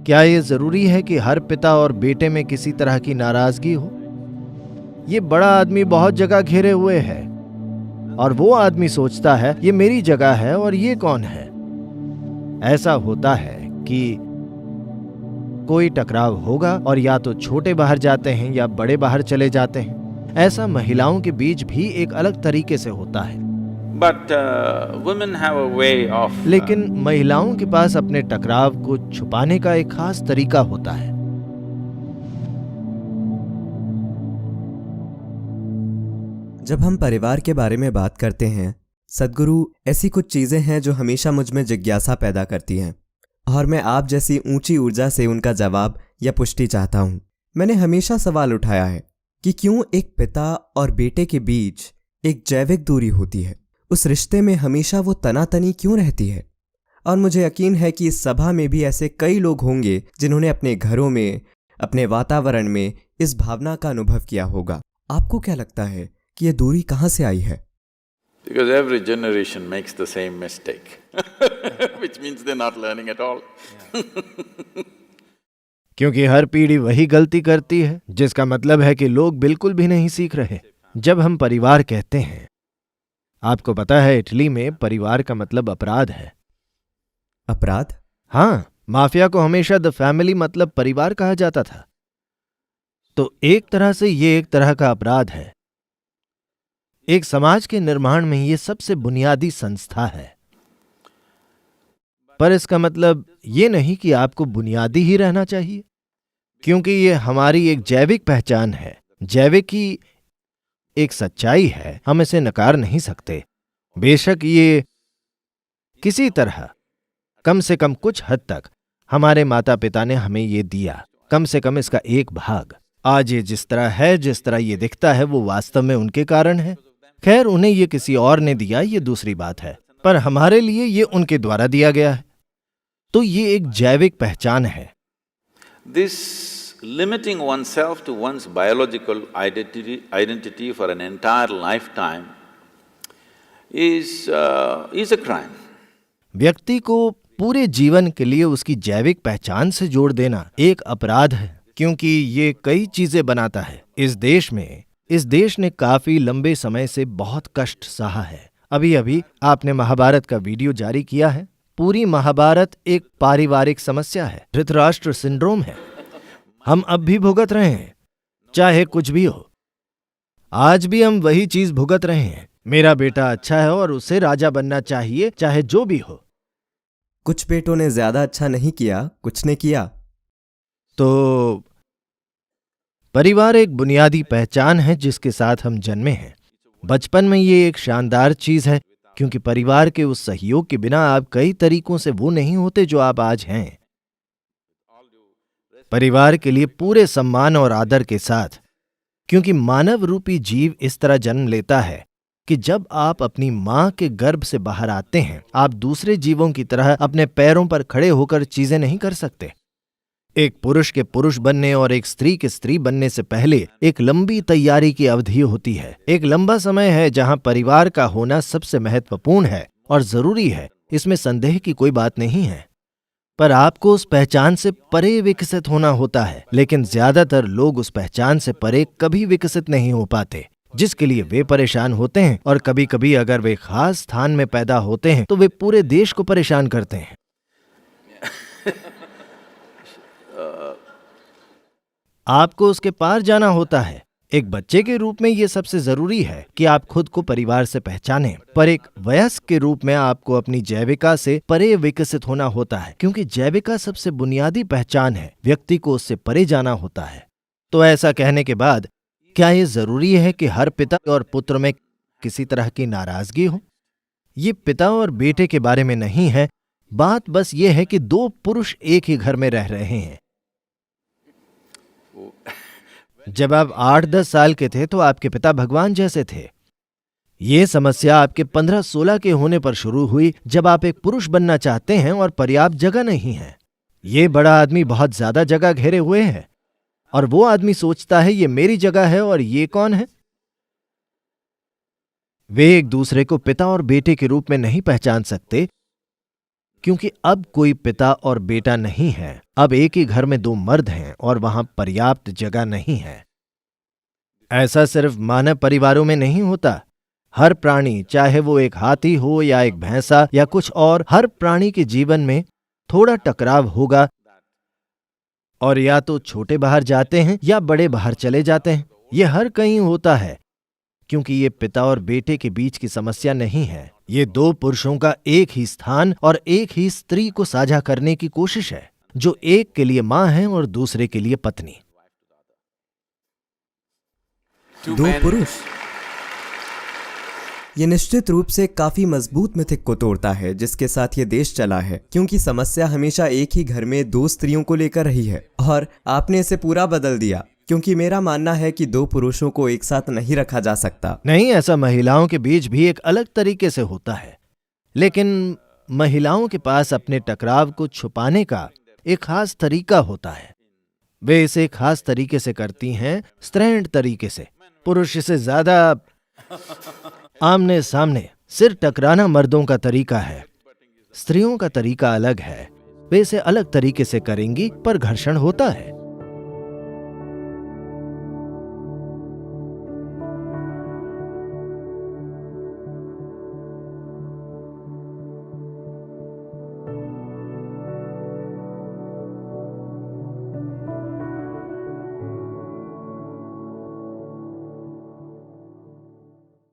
क्या ये जरूरी है कि हर पिता और बेटे में किसी तरह की नाराजगी हो? ये बड़ा आदमी बहुत जगह घेरे हुए है और वो आदमी सोचता है ये मेरी जगह है और ये कौन है। ऐसा होता है कि कोई टकराव होगा और या तो छोटे बाहर जाते हैं या बड़े बाहर चले जाते हैं। ऐसा महिलाओं के बीच भी एक अलग तरीके से होता है। But women have a way of लेकिन महिलाओं के पास अपने टकराव को छुपाने का एक खास तरीका होता है। जब हम परिवार के बारे में बात करते हैं सद्गुरु, ऐसी कुछ चीजें हैं जो हमेशा मुझ में जिज्ञासा पैदा करती हैं और मैं आप जैसी ऊंची ऊर्जा से उनका जवाब या पुष्टि चाहता हूं। मैंने हमेशा सवाल उठाया है कि क्यों एक पिता और बेटे के बीच एक जैविक दूरी होती है। उस रिश्ते में हमेशा वो तनातनी क्यों रहती है? और मुझे यकीन है कि इस सभा में भी ऐसे कई लोग होंगे जिन्होंने अपने घरों में, अपने वातावरण में इस भावना का अनुभव किया होगा। आपको क्या लगता है कि ये दूरी कहाँ से आई है? because every generation makes the same mistake which means they're not learning at all. क्योंकि हर पीढ़ी वही गलती करती है, जिसका मतलब है कि लोग बिल्कुल भी नहीं सीख रहे। जब हम परिवार कहते हैं, आपको पता है इटली में परिवार का मतलब अपराध है। अपराध? हाँ, माफिया को हमेशा द फैमिली मतलब परिवार कहा जाता था। तो एक तरह से ये एक तरह का अपराध है। एक समाज के निर्माण में ये सबसे बुनियादी संस्था है। पर इसका मतलब ये नहीं कि आपको बुनियादी ही रहना चाहिए, क्योंकि ये हमारी एक जैविक पहचान है। जैविक की एक सच्चाई है, हम इसे नकार नहीं सकते। बेशक ये किसी तरह, कम से कम कुछ हद तक हमारे माता पिता ने हमें ये दिया, कम से कम इसका एक भाग। आज ये जिस तरह है, जिस तरह ये दिखता है, वो वास्तव में उनके कारण है। खैर, उन्हें ये किसी और ने दिया, ये दूसरी बात है, पर हमारे लिए ये उनके द्वारा दिया गया है। तो ये एक जैविक पहचान है। This limiting oneself to one's biological identity for an entire lifetime is a crime. व्यक्ति को पूरे जीवन के लिए उसकी जैविक पहचान से जोड़ देना एक अपराध है, क्योंकि ये कई चीजें बनाता है। इस देश ने काफी लंबे समय से बहुत कष्ट सहा है। अभी अभी आपने महाभारत का वीडियो जारी किया है। पूरी महाभारत एक पारिवारिक समस्या है, धृतराष्ट्र सिंड्रोम है। हम अब भी भुगत रहे हैं, चाहे कुछ भी हो। आज भी हम वही चीज भुगत रहे हैं। मेरा बेटा अच्छा है और उसे राजा बनना चाहिए, चाहे जो भी हो। कुछ बेटों ने ज्यादा अच्छा नहीं किया, कुछ ने किया। तो परिवार एक बुनियादी पहचान है जिसके साथ हम जन्मे हैं। बचपन में ये एक शानदार चीज है, क्योंकि परिवार के उस सहयोग के बिना आप कई तरीकों से वो नहीं होते जो आप आज हैं। परिवार के लिए पूरे सम्मान और आदर के साथ, क्योंकि मानव रूपी जीव इस तरह जन्म लेता है कि जब आप अपनी मां के गर्भ से बाहर आते हैं, आप दूसरे जीवों की तरह अपने पैरों पर खड़े होकर चीजें नहीं कर सकते। एक पुरुष के पुरुष बनने और एक स्त्री के स्त्री बनने से पहले एक लंबी तैयारी की अवधि होती है। एक लंबा समय है जहां परिवार का होना सबसे महत्वपूर्ण है और जरूरी है, इसमें संदेह की कोई बात नहीं है। पर आपको उस पहचान से परे विकसित होना होता है, लेकिन ज्यादातर लोग उस पहचान से परे कभी विकसित नहीं हो पाते, जिसके लिए वे परेशान होते हैं। और कभी कभी अगर वे खास स्थान में पैदा होते हैं तो वे पूरे देश को परेशान करते हैं। आपको उसके पार जाना होता है। एक बच्चे के रूप में यह सबसे जरूरी है कि आप खुद को परिवार से पहचानें, पर एक वयस्क के रूप में आपको अपनी जैविका से परे विकसित होना होता है, क्योंकि जैविका सबसे बुनियादी पहचान है। व्यक्ति को उससे परे जाना होता है। तो ऐसा कहने के बाद क्या यह जरूरी है कि हर पिता और पुत्र में किसी तरह की नाराजगी हो? ये पिता और बेटे के बारे में नहीं है। बात बस ये है कि दो पुरुष एक ही घर में रह रहे हैं। जब आप 8-10 साल के थे तो आपके पिता भगवान जैसे थे। ये समस्या आपके 15-16 के होने पर शुरू हुई, जब आप एक पुरुष बनना चाहते हैं और पर्याप्त जगह नहीं है। ये बड़ा आदमी बहुत ज्यादा जगह घेरे हुए है और वो आदमी सोचता है ये मेरी जगह है और ये कौन है। वे एक दूसरे को पिता और बेटे के रूप में नहीं पहचान सकते, क्योंकि अब कोई पिता और बेटा नहीं है। अब एक ही घर में दो मर्द हैं और वहां पर्याप्त जगह नहीं है। ऐसा सिर्फ मानव परिवारों में नहीं होता। हर प्राणी, चाहे वो एक हाथी हो या एक भैंसा या कुछ और, हर प्राणी के जीवन में थोड़ा टकराव होगा और या तो छोटे बाहर जाते हैं या बड़े बाहर चले जाते हैं। ये हर कहीं होता है, क्योंकि ये पिता और बेटे के बीच की समस्या नहीं है। ये दो पुरुषों का एक ही स्थान और एक ही स्त्री को साझा करने की कोशिश है, जो एक के लिए मां है और दूसरे के लिए पत्नी। दो पुरुष, ये निश्चित रूप से काफी मजबूत मिथिक को तोड़ता है जिसके साथ ये देश चला है, क्योंकि समस्या हमेशा एक ही घर में दो स्त्रियों को लेकर रही है और आपने इसे पूरा बदल दिया, क्योंकि मेरा मानना है कि दो पुरुषों को एक साथ नहीं रखा जा सकता। नहीं, ऐसा महिलाओं के बीच भी एक अलग तरीके से होता है, लेकिन महिलाओं के पास अपने टकराव को छुपाने का एक खास तरीका होता है। वे इसे खास तरीके से करती हैं, स्त्रैण तरीके से। पुरुष इसे ज्यादा आमने सामने सिर टकराना मर्दों का तरीका है। स्त्रियों का तरीका अलग है, वे इसे अलग तरीके से करेंगी, पर घर्षण होता है।